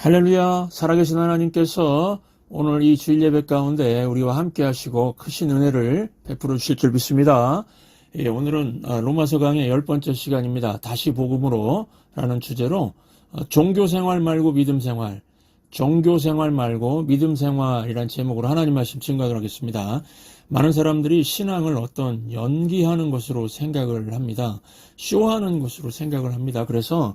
할렐루야. 살아계신 하나님께서 오늘 이 주일 예배 가운데 우리와 함께 하시고 크신 은혜를 베풀어 주실 줄 믿습니다. 오늘은 로마서 강의 10번째 시간입니다. 다시 복음으로 라는 주제로 종교생활 말고 믿음생활, 종교생활 말고 믿음생활이란 제목으로 하나님 말씀 증거하도록 하겠습니다. 많은 사람들이 신앙을 어떤 연기하는 것으로 생각을 합니다. 쇼하는 것으로 생각을 합니다. 그래서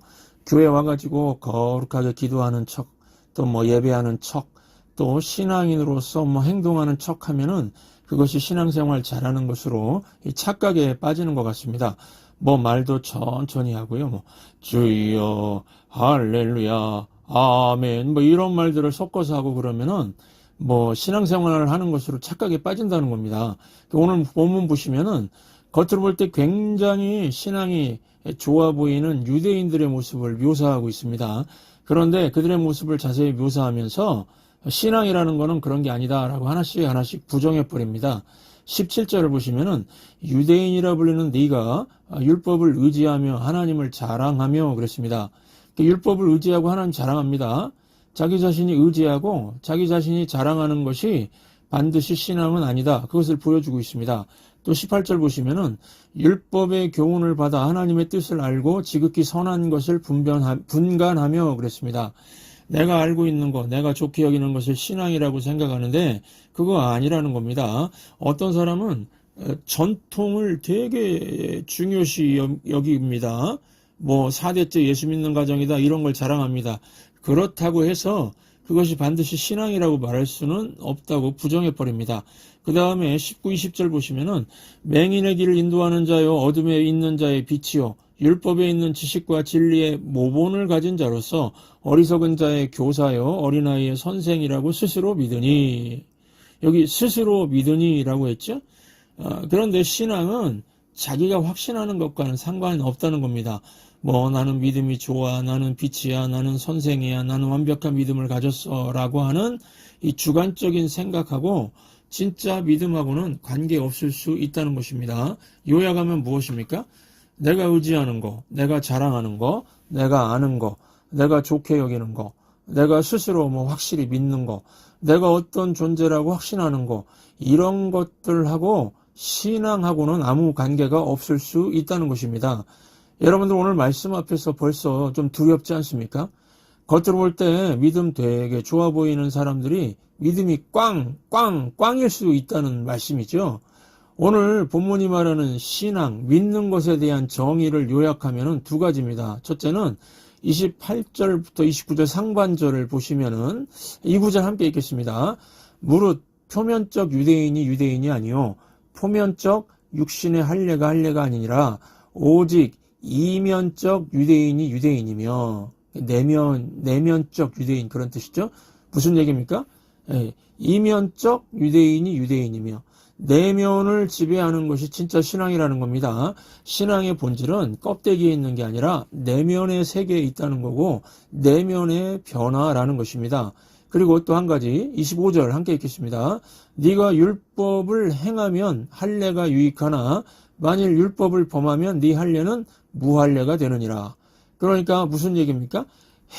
교회 와가지고 거룩하게 기도하는 척, 또 예배하는 척, 또 신앙인으로서 행동하는 척 하면은 그것이 신앙생활 잘하는 것으로 착각에 빠지는 것 같습니다. 말도 천천히 하고요. 주여, 할렐루야, 아멘, 이런 말들을 섞어서 하고 그러면은 신앙생활을 하는 것으로 착각에 빠진다는 겁니다. 오늘 본문 보시면은 겉으로 볼 때 굉장히 신앙이 좋아 보이는 유대인들의 모습을 묘사하고 있습니다. 그런데 그들의 모습을 자세히 묘사하면서 신앙이라는 것은 그런 게 아니다라고 하나씩 부정해버립니다. 17절을 보시면은 유대인이라 불리는 네가 율법을 의지하며 하나님을 자랑하며 그랬습니다. 율법을 의지하고 하나님 자랑합니다. 자기 자신이 의지하고 자기 자신이 자랑하는 것이 반드시 신앙은 아니다. 그것을 보여주고 있습니다. 또 18절 보시면은 율법의 교훈을 받아 하나님의 뜻을 알고 지극히 선한 것을 분간하며 그랬습니다. 내가 알고 있는 것, 내가 좋게 여기는 것을 신앙이라고 생각하는데 그거 아니라는 겁니다. 어떤 사람은 전통을 되게 중요시 여깁니다. 4대째 예수 믿는 가정이다 이런 걸 자랑합니다. 그렇다고 해서 그것이 반드시 신앙이라고 말할 수는 없다고 부정해버립니다. 그 다음에 19, 20절 보시면은 맹인의 길을 인도하는 자요 어둠에 있는 자의 빛이요 율법에 있는 지식과 진리의 모본을 가진 자로서 어리석은 자의 교사요 어린아이의 선생이라고 스스로 믿으니. 여기 스스로 믿으니라고 했죠. 그런데 신앙은 자기가 확신하는 것과는 상관이 없다는 겁니다. 나는 믿음이 좋아, 나는 빛이야, 나는 선생이야, 나는 완벽한 믿음을 가졌어 라고 하는 이 주관적인 생각하고 진짜 믿음하고는 관계없을 수 있다는 것입니다. 요약하면 무엇입니까? 내가 의지하는 거, 내가 자랑하는 거, 내가 아는 거, 내가 좋게 여기는 거, 내가 스스로 확실히 믿는 거, 내가 어떤 존재라고 확신하는 거, 이런 것들하고 신앙하고는 아무 관계가 없을 수 있다는 것입니다. 여러분들 오늘 말씀 앞에서 벌써 좀 두렵지 않습니까? 겉으로 볼 때 믿음 되게 좋아 보이는 사람들이 믿음이 꽝일 수 있다는 말씀이죠. 오늘 본문이 말하는 신앙, 믿는 것에 대한 정의를 요약하면 두 가지입니다. 첫째는 28절부터 29절 상반절을 보시면은 이 구절 함께 읽겠습니다. 무릇 표면적 유대인이 아니요 표면적 육신의 할례가 아니니라 오직 이면적 유대인이며 내면적 유대인 그런 뜻이죠. 무슨 얘기입니까? 이면적 유대인이며 내면을 지배하는 것이 진짜 신앙이라는 겁니다. 신앙의 본질은 껍데기에 있는 게 아니라 내면의 세계에 있다는 거고 내면의 변화라는 것입니다. 그리고 또 한 가지 25절 함께 읽겠습니다. 네가 율법을 행하면 할례가 유익하나 만일 율법을 범하면 네 할례는 무할례가 되느니라. 그러니까 무슨 얘기입니까?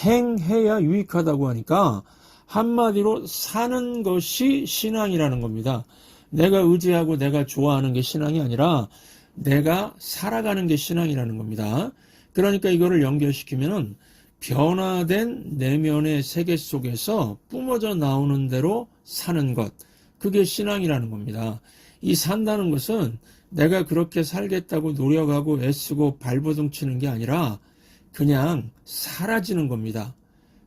행해야 유익하다고 하니까 한마디로 사는 것이 신앙이라는 겁니다. 내가 의지하고 내가 좋아하는 게 신앙이 아니라 내가 살아가는 게 신앙이라는 겁니다. 그러니까 이거를 연결시키면은 변화된 내면의 세계 속에서 뿜어져 나오는 대로 사는 것, 그게 신앙이라는 겁니다. 이 산다는 것은 내가 그렇게 살겠다고 노력하고 애쓰고 발버둥 치는 게 아니라 그냥 사라지는 겁니다.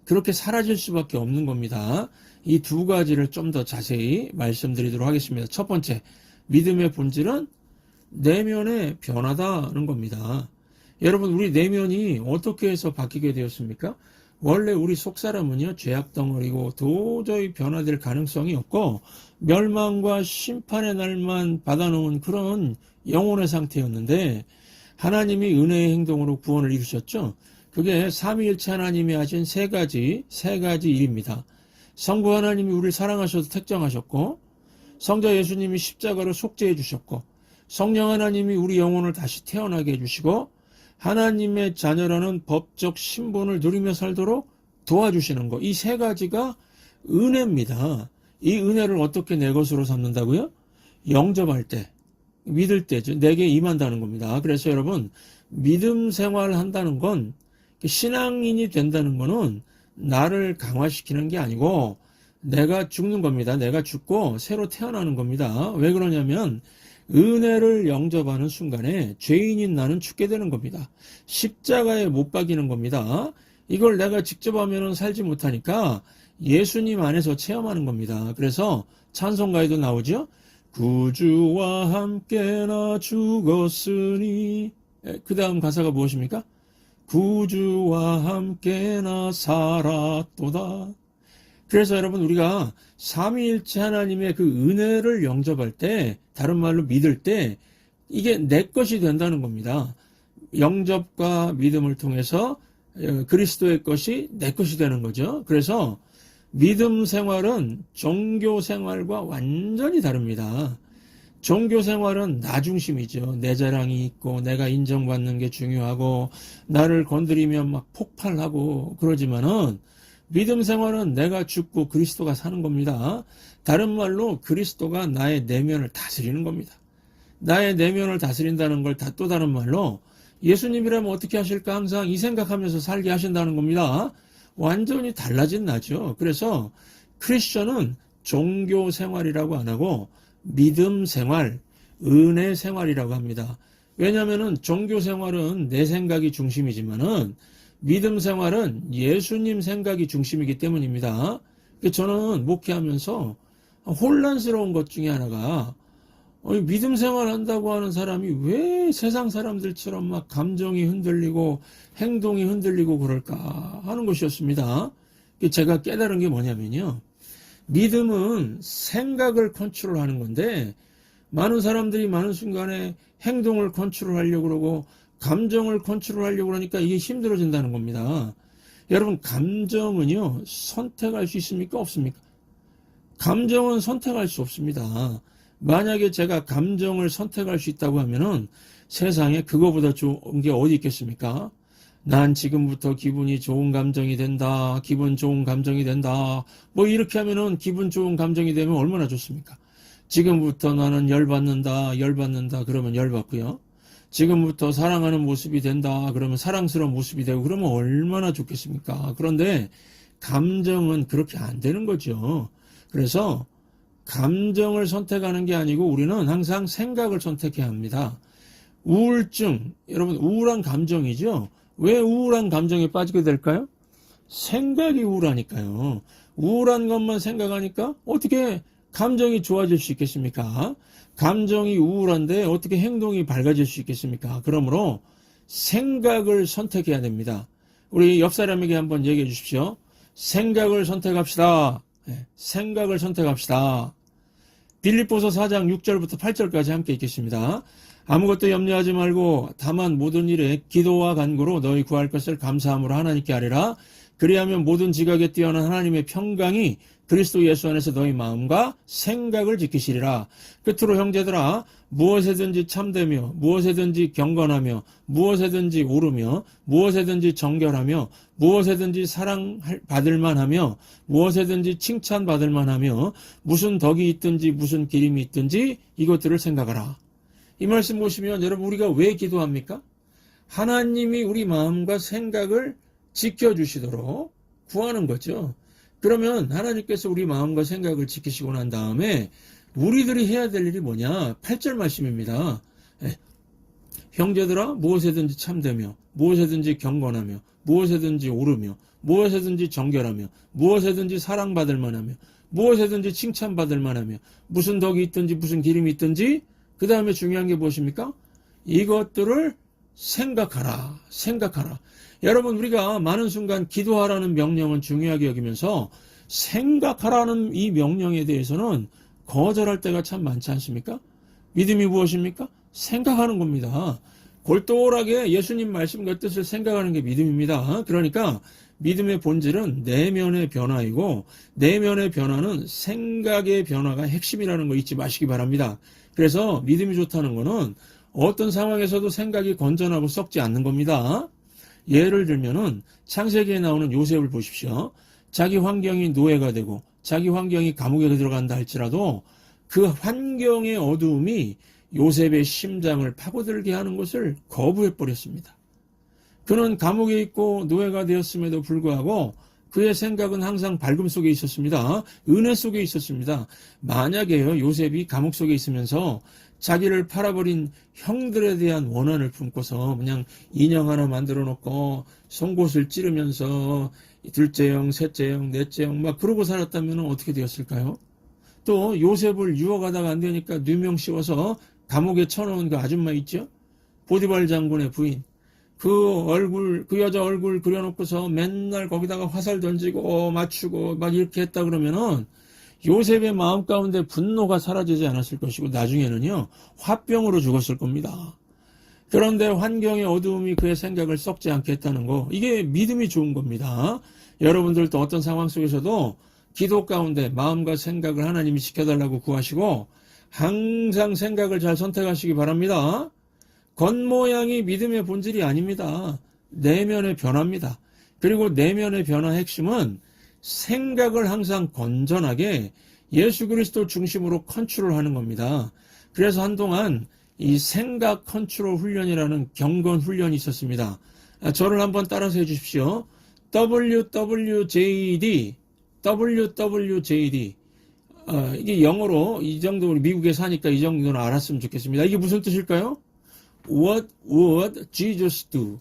그렇게 사라질 수밖에 없는 겁니다. 이 두 가지를 좀 더 자세히 말씀드리도록 하겠습니다. 첫 번째, 믿음의 본질은 내면의 변화다는 겁니다. 여러분, 우리 내면이 어떻게 해서 바뀌게 되었습니까? 원래 우리 속사람은요, 죄악덩어리고 도저히 변화될 가능성이 없고 멸망과 심판의 날만 받아놓은 그런 영혼의 상태였는데 하나님이 은혜의 행동으로 구원을 이루셨죠. 그게 삼위일체 하나님이 하신 세 가지 일입니다. 성부 하나님이 우리를 사랑하셔서 택정하셨고 성자 예수님이 십자가로 속죄해 주셨고 성령 하나님이 우리 영혼을 다시 태어나게 해주시고 하나님의 자녀라는 법적 신분을 누리며 살도록 도와주시는 거, 이 세 가지가 은혜입니다. 이 은혜를 어떻게 내 것으로 삼는다고요? 영접할 때, 믿을 때죠. 내게 임한다는 겁니다. 그래서 여러분, 믿음 생활을 한다는 건, 신앙인이 된다는 거는 나를 강화시키는 게 아니고 내가 죽는 겁니다. 내가 죽고 새로 태어나는 겁니다. 왜 그러냐면 은혜를 영접하는 순간에 죄인인 나는 죽게 되는 겁니다. 십자가에 못 박이는 겁니다. 이걸 내가 직접 하면은 살지 못하니까 예수님 안에서 체험하는 겁니다. 그래서 찬송가에도 나오죠. 구주와 함께 나 죽었으니, 그 다음 가사가 무엇입니까? 구주와 함께 나 살았도다. 그래서 여러분, 우리가 삼위일체 하나님의 그 은혜를 영접할 때, 다른 말로 믿을 때 이게 내 것이 된다는 겁니다. 영접과 믿음을 통해서 그리스도의 것이 내 것이 되는 거죠. 그래서 믿음 생활은 종교 생활과 완전히 다릅니다. 종교 생활은 나 중심이죠. 내 자랑이 있고 내가 인정받는 게 중요하고 나를 건드리면 막 폭발하고 그러지만은 믿음 생활은 내가 죽고 그리스도가 사는 겁니다. 다른 말로 그리스도가 나의 내면을 다스리는 겁니다. 나의 내면을 다스린다는 걸 또 다른 말로 예수님이라면 어떻게 하실까 항상 이 생각하면서 살게 하신다는 겁니다. 완전히 달라진 나죠. 그래서 크리스천은 종교 생활이라고 안 하고 믿음 생활, 은혜 생활이라고 합니다. 왜냐하면 종교 생활은 내 생각이 중심이지만은 믿음 생활은 예수님 생각이 중심이기 때문입니다. 저는 목회하면서 혼란스러운 것 중에 하나가 믿음 생활 한다고 하는 사람이 왜 세상 사람들처럼 막 감정이 흔들리고 행동이 흔들리고 그럴까 하는 것이었습니다. 제가 깨달은 게 뭐냐면요. 믿음은 생각을 컨트롤하는 건데 많은 사람들이 많은 순간에 행동을 컨트롤하려고 그러고 감정을 컨트롤하려고 그러니까 이게 힘들어진다는 겁니다. 여러분, 감정은요, 선택할 수 있습니까? 없습니까? 감정은 선택할 수 없습니다. 만약에 제가 감정을 선택할 수 있다고 하면은 세상에 그거보다 좋은 게 어디 있겠습니까? 난 지금부터 기분이 좋은 감정이 된다. 기분 좋은 감정이 된다. 뭐 이렇게 하면은 기분 좋은 감정이 되면 얼마나 좋습니까? 지금부터 나는 열받는다. 그러면 열받고요. 지금부터 사랑하는 모습이 된다. 그러면 사랑스러운 모습이 되고 그러면 얼마나 좋겠습니까? 그런데 감정은 그렇게 안 되는 거죠. 그래서 감정을 선택하는 게 아니고 우리는 항상 생각을 선택해야 합니다. 우울증, 여러분 우울한 감정이죠. 왜 우울한 감정에 빠지게 될까요? 생각이 우울하니까요. 우울한 것만 생각하니까 어떻게 감정이 좋아질 수 있겠습니까? 감정이 우울한데 어떻게 행동이 밝아질 수 있겠습니까? 그러므로 생각을 선택해야 됩니다. 우리 옆 사람에게 한번 얘기해 주십시오. 생각을 선택합시다. 생각을 선택합시다. 빌립보서 4장 6절부터 8절까지 함께 읽겠습니다. 아무것도 염려하지 말고 다만 모든 일에 기도와 간구로 너희 구할 것을 감사함으로 하나님께 아뢰라. 그리하면 모든 지각에 뛰어난 하나님의 평강이 그리스도 예수 안에서 너희 마음과 생각을 지키시리라. 끝으로 형제들아, 무엇에든지 참되며 무엇에든지 경건하며 무엇에든지 옳으며 무엇에든지 정결하며 무엇에든지 사랑받을 만하며 무엇에든지 칭찬받을 만하며 무슨 덕이 있든지 무슨 기림이 있든지 이것들을 생각하라. 이 말씀 보시면 여러분 우리가 왜 기도합니까? 하나님이 우리 마음과 생각을 지켜주시도록 구하는 거죠. 그러면 하나님께서 우리 마음과 생각을 지키시고 난 다음에 우리들이 해야 될 일이 뭐냐? 8절 말씀입니다. 형제들아, 무엇에든지 참되며 무엇에든지 경건하며 무엇에든지 옳으며 무엇에든지 정결하며 무엇에든지 사랑받을 만하며 무엇에든지 칭찬받을 만하며 무슨 덕이 있든지 무슨 기름이 있든지 그 다음에 중요한 게 무엇입니까? 이것들을 생각하라. 여러분 우리가 많은 순간 기도하라는 명령은 중요하게 여기면서 생각하라는 이 명령에 대해서는 거절할 때가 참 많지 않습니까? 믿음이 무엇입니까? 생각하는 겁니다. 골똘하게 예수님 말씀과 뜻을 생각하는 게 믿음입니다. 그러니까 믿음의 본질은 내면의 변화이고 내면의 변화는 생각의 변화가 핵심이라는 거 잊지 마시기 바랍니다. 그래서 믿음이 좋다는 거는 어떤 상황에서도 생각이 건전하고 썩지 않는 겁니다. 예를 들면은 창세기에 나오는 요셉을 보십시오. 자기 환경이 노예가 되고 자기 환경이 감옥에 들어간다 할지라도 그 환경의 어두움이 요셉의 심장을 파고들게 하는 것을 거부해 버렸습니다. 그는 감옥에 있고 노예가 되었음에도 불구하고 그의 생각은 항상 밝음 속에 있었습니다. 은혜 속에 있었습니다. 만약에요, 요셉이 감옥 속에 있으면서 자기를 팔아버린 형들에 대한 원한을 품고서 그냥 인형 하나 만들어 놓고 송곳을 찌르면서 둘째 형, 셋째 형, 넷째 형 막 그러고 살았다면 어떻게 되었을까요? 또 요셉을 유혹하다가 안 되니까 누명 씌워서 감옥에 쳐놓은 그 아줌마 있죠? 보디발 장군의 부인. 그 여자 얼굴 그려놓고서 맨날 거기다가 화살 던지고 맞추고 막 이렇게 했다 그러면은 요셉의 마음 가운데 분노가 사라지지 않았을 것이고 나중에는요, 화병으로 죽었을 겁니다. 그런데 환경의 어두움이 그의 생각을 썩지 않게 했다는 거, 이게 믿음이 좋은 겁니다. 여러분들도 어떤 상황 속에서도 기도 가운데 마음과 생각을 하나님이 지켜달라고 구하시고 항상 생각을 잘 선택하시기 바랍니다. 겉모양이 믿음의 본질이 아닙니다. 내면의 변화입니다. 그리고 내면의 변화 핵심은 생각을 항상 건전하게 예수 그리스도 중심으로 컨트롤하는 겁니다. 그래서 한동안 이 생각 컨트롤 훈련이라는 경건 훈련이 있었습니다. 저를 한번 따라서 해주십시오. WWJD. 이게 영어로 이 정도 우리 미국에 사니까 이 정도는 알았으면 좋겠습니다. 이게 무슨 뜻일까요? What would Jesus do?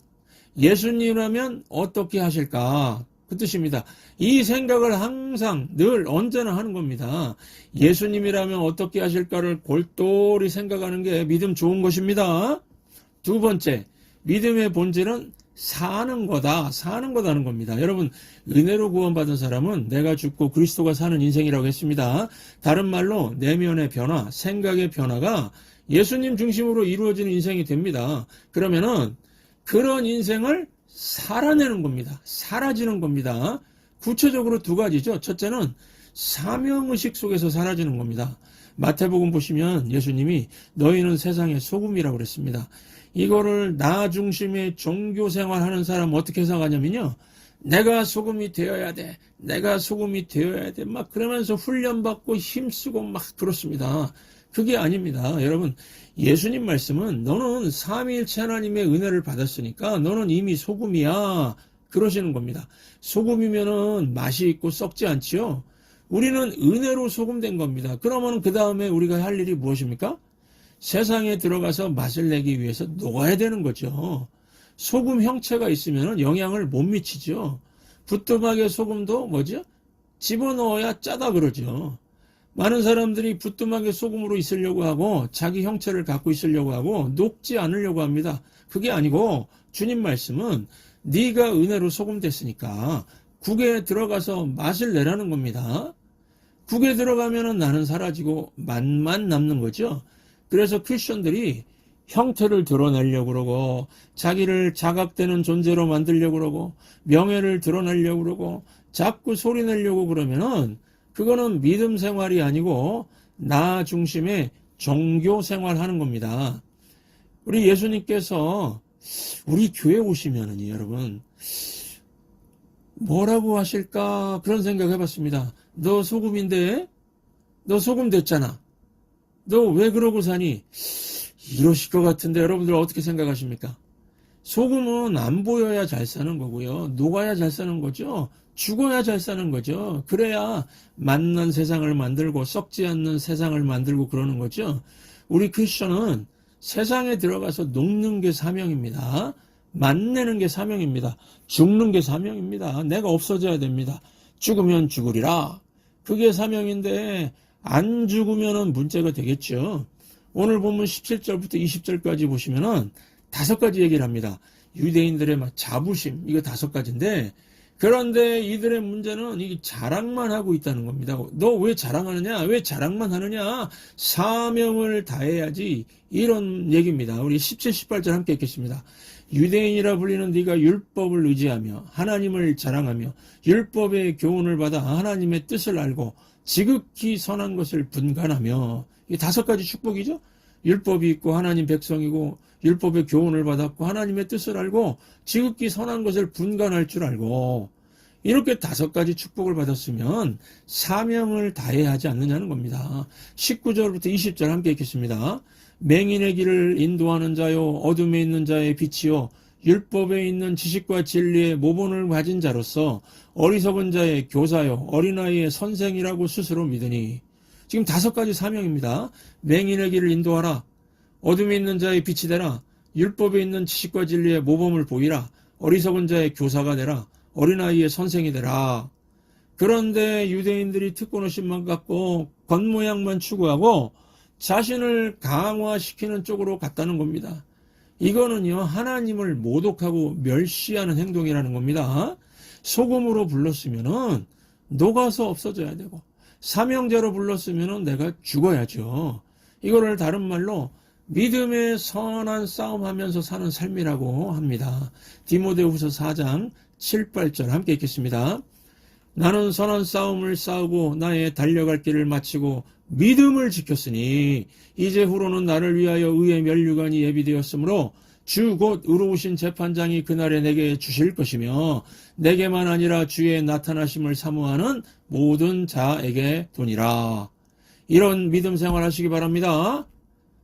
예수님이라면 어떻게 하실까? 그 뜻입니다. 이 생각을 항상 늘 언제나 하는 겁니다. 예수님이라면 어떻게 하실까를 골똘히 생각하는 게 믿음 좋은 것입니다. 두 번째, 믿음의 본질은 사는 거다는 겁니다. 여러분, 은혜로 구원받은 사람은 내가 죽고 그리스도가 사는 인생이라고 했습니다. 다른 말로 내면의 변화, 생각의 변화가 예수님 중심으로 이루어지는 인생이 됩니다. 그러면은 그런 인생을 살아내는 겁니다. 사라지는 겁니다. 구체적으로 두 가지죠. 첫째는 사명의식 속에서 사라지는 겁니다. 마태복음 보시면 예수님이 너희는 세상의 소금이라고 그랬습니다. 이거를 나 중심의 종교생활하는 사람 어떻게 해석하냐면요, 내가 소금이 되어야 돼, 내가 소금이 되어야 돼 막 그러면서 훈련받고 힘쓰고 막 그렇습니다. 그게 아닙니다. 여러분, 예수님 말씀은 너는 삼위일체 하나님의 은혜를 받았으니까 너는 이미 소금이야 그러시는 겁니다. 소금이면은 맛이 있고 썩지 않지요. 우리는 은혜로 소금된 겁니다. 그러면 그 다음에 우리가 할 일이 무엇입니까? 세상에 들어가서 맛을 내기 위해서 녹아야 되는 거죠. 소금 형체가 있으면 영향을 못 미치죠. 부뚜막에 소금도 뭐죠? 집어넣어야 짜다 그러죠. 많은 사람들이 부뚜막에 소금으로 있으려고 하고 자기 형체를 갖고 있으려고 하고 녹지 않으려고 합니다. 그게 아니고 주님 말씀은 네가 은혜로 소금 됐으니까 국에 들어가서 맛을 내라는 겁니다. 국에 들어가면 나는 사라지고 맛만 남는 거죠. 그래서 크리스천들이 형태를 드러내려고 그러고 자기를 자각되는 존재로 만들려고 그러고 명예를 드러내려고 그러고 자꾸 소리 내려고 그러면은 그거는 믿음 생활이 아니고 나 중심의 종교 생활하는 겁니다. 우리 예수님께서 우리 교회 오시면은 여러분 뭐라고 하실까 그런 생각 해봤습니다. 너 소금인데? 너 소금 됐잖아. 너 왜 그러고 사니? 이러실 것 같은데 여러분들 어떻게 생각하십니까? 소금은 안 보여야 잘 사는 거고요. 녹아야 잘 사는 거죠. 죽어야 잘 사는 거죠. 그래야 맛난 세상을 만들고 썩지 않는 세상을 만들고 그러는 거죠. 우리 크리스천은 세상에 들어가서 녹는 게 사명입니다. 맛내는 게 사명입니다. 죽는 게 사명입니다. 내가 없어져야 됩니다. 죽으면 죽으리라. 그게 사명인데 안 죽으면 문제가 되겠죠. 오늘 본문 17절부터 20절까지 보시면은 5가지 얘기를 합니다. 유대인들의 막 자부심, 이거 5가지인데, 그런데 이들의 문제는 이 자랑만 하고 있다는 겁니다. 너 왜 자랑하느냐? 왜 자랑만 하느냐? 사명을 다해야지. 이런 얘기입니다. 우리 17, 18절 함께 읽겠습니다. 유대인이라 불리는 네가 율법을 의지하며 하나님을 자랑하며 율법의 교훈을 받아 하나님의 뜻을 알고 지극히 선한 것을 분간하며, 이 5가지 축복이죠? 율법이 있고 하나님 백성이고 율법의 교훈을 받았고 하나님의 뜻을 알고 지극히 선한 것을 분간할 줄 알고 이렇게 5가지 축복을 받았으면 사명을 다해야 하지 않느냐는 겁니다. 19절부터 20절 함께 읽겠습니다. 맹인의 길을 인도하는 자요 어둠에 있는 자의 빛이요 율법에 있는 지식과 진리의 모본을 가진 자로서 어리석은 자의 교사요 어린아이의 선생이라고 스스로 믿으니. 지금 5가지 사명입니다. 맹인의 길을 인도하라. 어둠에 있는 자의 빛이 되라. 율법에 있는 지식과 진리의 모범을 보이라. 어리석은 자의 교사가 되라. 어린아이의 선생이 되라. 그런데 유대인들이 특권의식만 갖고 겉모양만 추구하고 자신을 강화시키는 쪽으로 갔다는 겁니다. 이거는요 하나님을 모독하고 멸시하는 행동이라는 겁니다. 소금으로 불렀으면은 녹아서 없어져야 되고 사명자로 불렀으면은 내가 죽어야죠. 이거를 다른 말로 믿음의 선한 싸움하면서 사는 삶이라고 합니다. 디모데후서 4장 7, 8절 함께 읽겠습니다. 나는 선한 싸움을 싸우고 나의 달려갈 길을 마치고 믿음을 지켰으니 이제 후로는 나를 위하여 의의 면류관이 예비되었으므로 주 곧 의로우신 재판장이 그날에 내게 주실 것이며 내게만 아니라 주의 나타나심을 사모하는 모든 자에게 도니라. 이런 믿음 생활 하시기 바랍니다.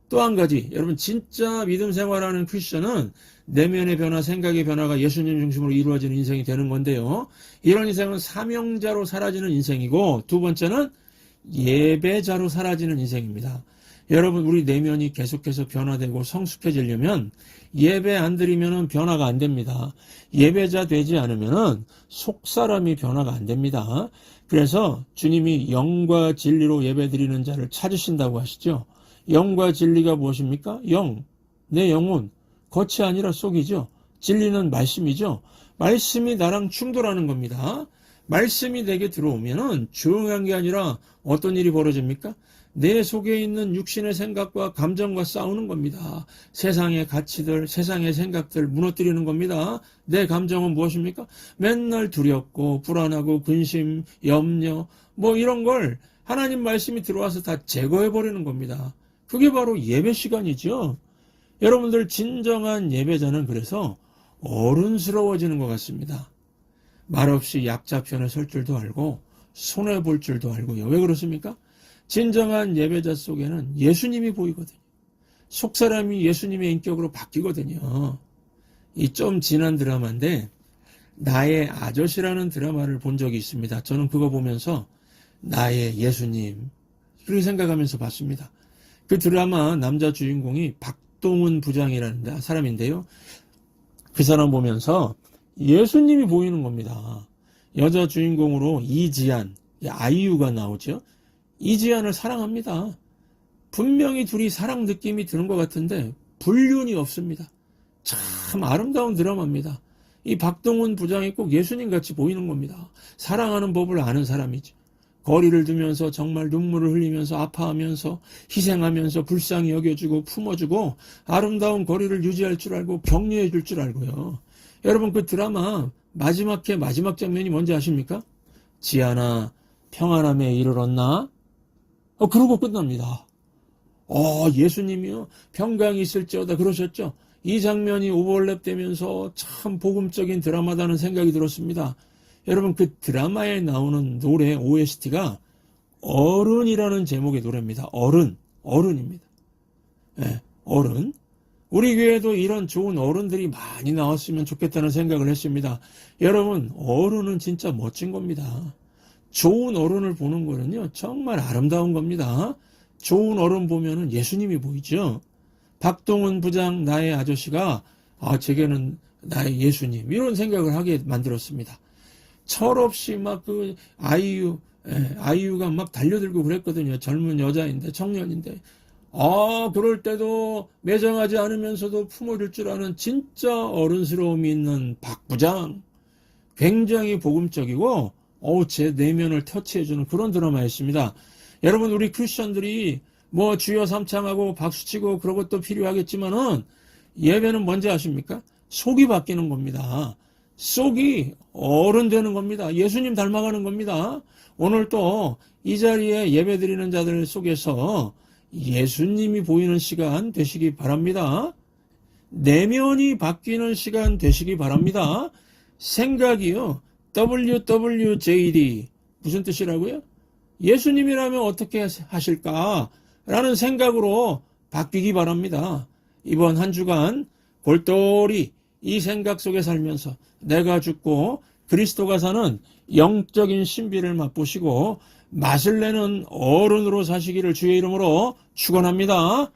또 한 가지, 여러분 진짜 믿음 생활하는 크리스천은 내면의 변화, 생각의 변화가 예수님 중심으로 이루어지는 인생이 되는 건데요. 이런 인생은 사명자로 사라지는 인생이고, 두 번째는 예배자로 사라지는 인생입니다. 여러분 우리 내면이 계속해서 변화되고 성숙해지려면 예배 안 드리면 변화가 안 됩니다. 예배자 되지 않으면 속사람이 변화가 안 됩니다. 그래서 주님이 영과 진리로 예배 드리는 자를 찾으신다고 하시죠. 영과 진리가 무엇입니까? 영, 내 영혼, 겉이 아니라 속이죠. 진리는 말씀이죠. 말씀이 나랑 충돌하는 겁니다. 말씀이 내게 들어오면은 조용한 게 아니라 어떤 일이 벌어집니까? 내 속에 있는 육신의 생각과 감정과 싸우는 겁니다. 세상의 가치들, 세상의 생각들 무너뜨리는 겁니다. 내 감정은 무엇입니까? 맨날 두렵고 불안하고 근심, 염려 뭐 이런 걸 하나님 말씀이 들어와서 다 제거해버리는 겁니다. 그게 바로 예배 시간이죠. 여러분들 진정한 예배자는 그래서 어른스러워지는 것 같습니다. 말없이 약자편에 설 줄도 알고 손해볼 줄도 알고요. 왜 그렇습니까? 진정한 예배자 속에는 예수님이 보이거든요. 속사람이 예수님의 인격으로 바뀌거든요. 이 좀 지난 드라마인데 나의 아저씨라는 드라마를 본 적이 있습니다. 저는 그거 보면서 나의 예수님 그렇게 생각하면서 봤습니다. 그 드라마 남자 주인공이 박동은 부장이라는 사람인데요. 그 사람 보면서 예수님이 보이는 겁니다. 여자 주인공으로 이지안, 아이유가 나오죠. 이지안을 사랑합니다. 분명히 둘이 사랑 느낌이 드는 것 같은데 불륜이 없습니다. 참 아름다운 드라마입니다. 이 박동은 부장이 꼭 예수님 같이 보이는 겁니다. 사랑하는 법을 아는 사람이죠. 거리를 두면서 정말 눈물을 흘리면서 아파하면서 희생하면서 불쌍히 여겨주고 품어주고 아름다운 거리를 유지할 줄 알고 격려해 줄 줄 알고요. 여러분 그 드라마 마지막 장면이 뭔지 아십니까? 지안아 평안함에 이르렀나? 그러고 끝납니다. 예수님이요 평강이 있을지어다 그러셨죠. 이 장면이 오버랩 되면서 참 복음적인 드라마다는 생각이 들었습니다. 여러분 그 드라마에 나오는 노래 OST가 어른이라는 제목의 노래입니다. 어른입니다. 네, 어른. 우리 교회도 이런 좋은 어른들이 많이 나왔으면 좋겠다는 생각을 했습니다. 여러분 어른은 진짜 멋진 겁니다. 좋은 어른을 보는 거는요 정말 아름다운 겁니다. 좋은 어른 보면은 예수님이 보이죠. 박동은 부장 나의 아저씨가 제게는 나의 예수님 이런 생각을 하게 만들었습니다. 철없이 막 그 아이유가 막 달려들고 그랬거든요. 젊은 여자인데 청년인데 그럴 때도 매정하지 않으면서도 품어줄 줄 아는 진짜 어른스러움이 있는 박 부장 굉장히 복음적이고 제 내면을 터치해주는 그런 드라마였습니다. 여러분 우리 크리스천들이 뭐 주여 삼창하고 박수치고 그런 것도 필요하겠지만은 예배는 뭔지 아십니까? 속이 바뀌는 겁니다. 속이 어른 되는 겁니다. 예수님 닮아가는 겁니다. 오늘 또 이 자리에 예배 드리는 자들 속에서 예수님이 보이는 시간 되시기 바랍니다. 내면이 바뀌는 시간 되시기 바랍니다. 생각이요. WWJD 무슨 뜻이라고요? 예수님이라면 어떻게 하실까? 라는 생각으로 바뀌기 바랍니다. 이번 한 주간 골똘히 이 생각 속에 살면서 내가 죽고 그리스도가 사는 영적인 신비를 맛보시고 맛을 내는 어른으로 사시기를 주의 이름으로 축원합니다.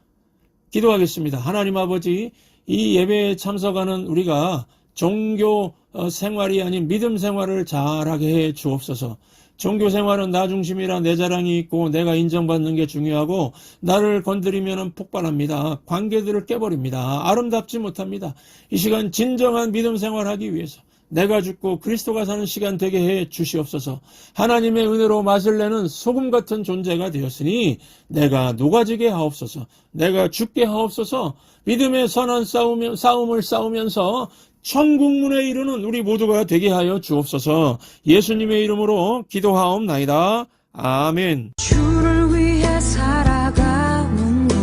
기도하겠습니다. 하나님 아버지, 이 예배에 참석하는 우리가 종교 생활이 아닌 믿음 생활을 잘하게 해 주옵소서. 종교 생활은 나 중심이라 내 자랑이 있고 내가 인정받는 게 중요하고 나를 건드리면 폭발합니다. 관계들을 깨버립니다. 아름답지 못합니다. 이 시간 진정한 믿음 생활하기 위해서 내가 죽고 그리스도가 사는 시간 되게 해 주시옵소서. 하나님의 은혜로 맛을 내는 소금 같은 존재가 되었으니 내가 녹아지게 하옵소서. 내가 죽게 하옵소서. 믿음의 선한 싸움을 싸우면서 천국문에 이르는 우리 모두가 되게 하여 주옵소서. 예수님의 이름으로 기도하옵나이다. 아멘. 주를 위해 살아가는 것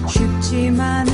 쉽지만은